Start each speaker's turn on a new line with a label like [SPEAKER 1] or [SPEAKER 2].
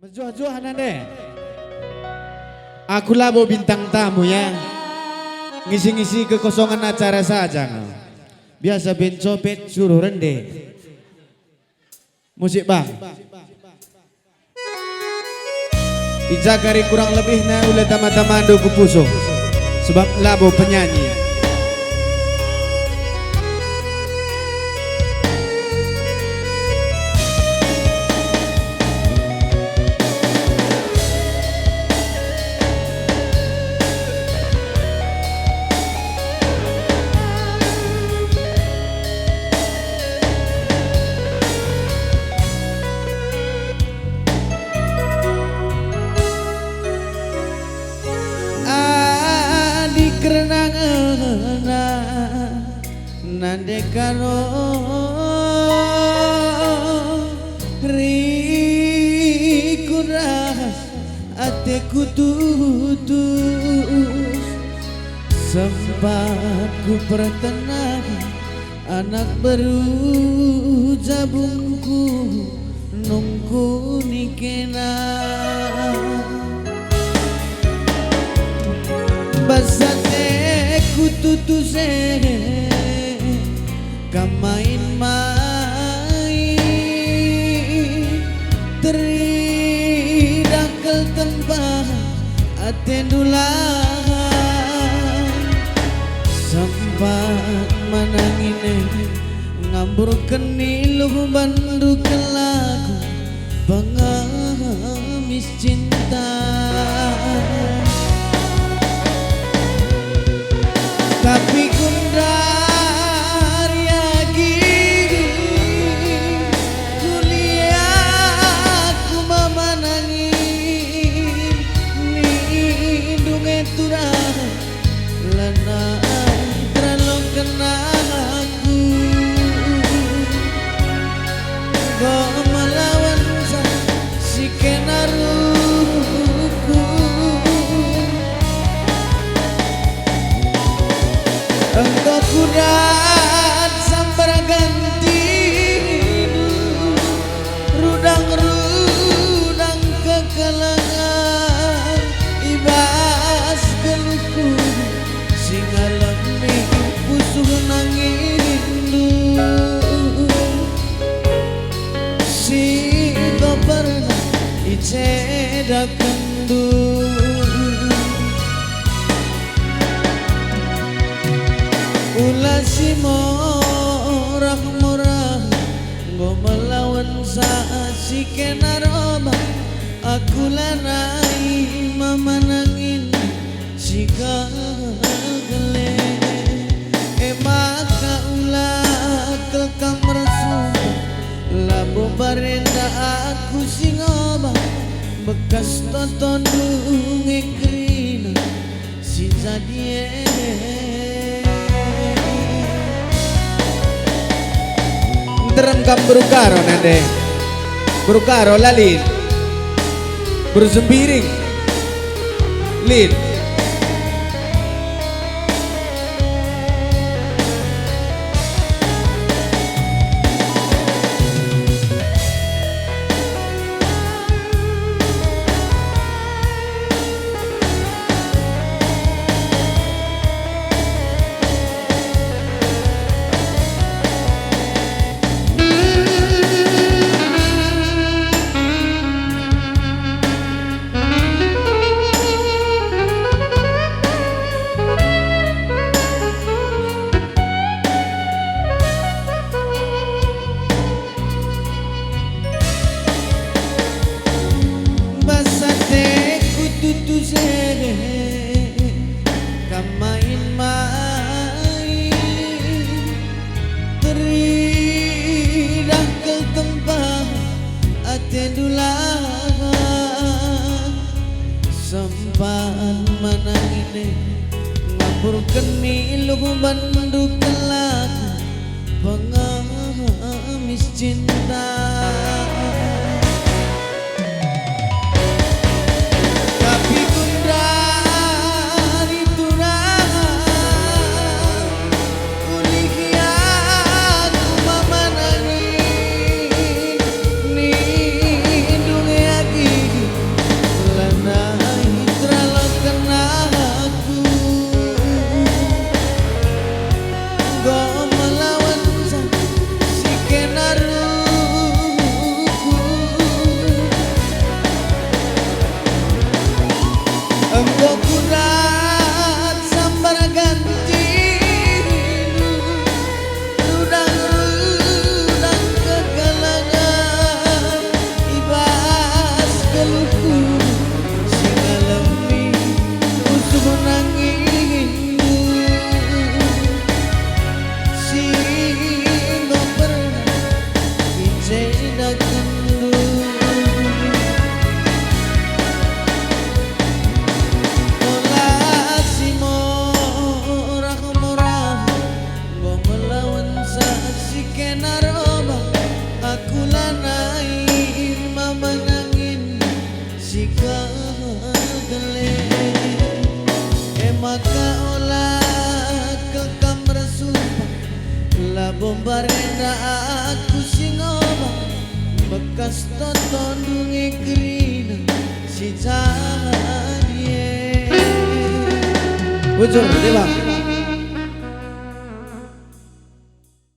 [SPEAKER 1] Menjual-jualan deh. Aku labo bintang tamu ya. Ngisi-ngisi kekosongan acara saja. Biasa bencopet suruh rende. Musik bang. Ijagari kurang lebihnya oleh teman-teman Duku Puso. Sebab labo penyanyi. Nande karo rikuras ateku tutus sempat ku pertenang anak baru jabungku nunggu nikena basate ku tutuse kamain-main teridakel tempat atendulah sempat manangine ngambur keniluh bandu kelaku pengemis cinta tapi kundang engkau kudat sambar ganti rudang-rudang kekelangan ibas geluku singa lemih pusuh nangindu si pernah iceda kendu ulasi morah-morah go melawan saat si kenaroba aku lanai memenangin si kagele maka ulah ke kamar sumpah labo barenda aku singoba bekas tonton dunge krina si zadie terengkap berukaro nade berukaro lalin bersembiring lin kamain-main teridah ke tempat atendulah sempat manangine ngabur keniluh bandu kelaku pengemis cinta bombar renda aku sing ngomong bekas tonton dungi kerina si cahaya bujur deh bang.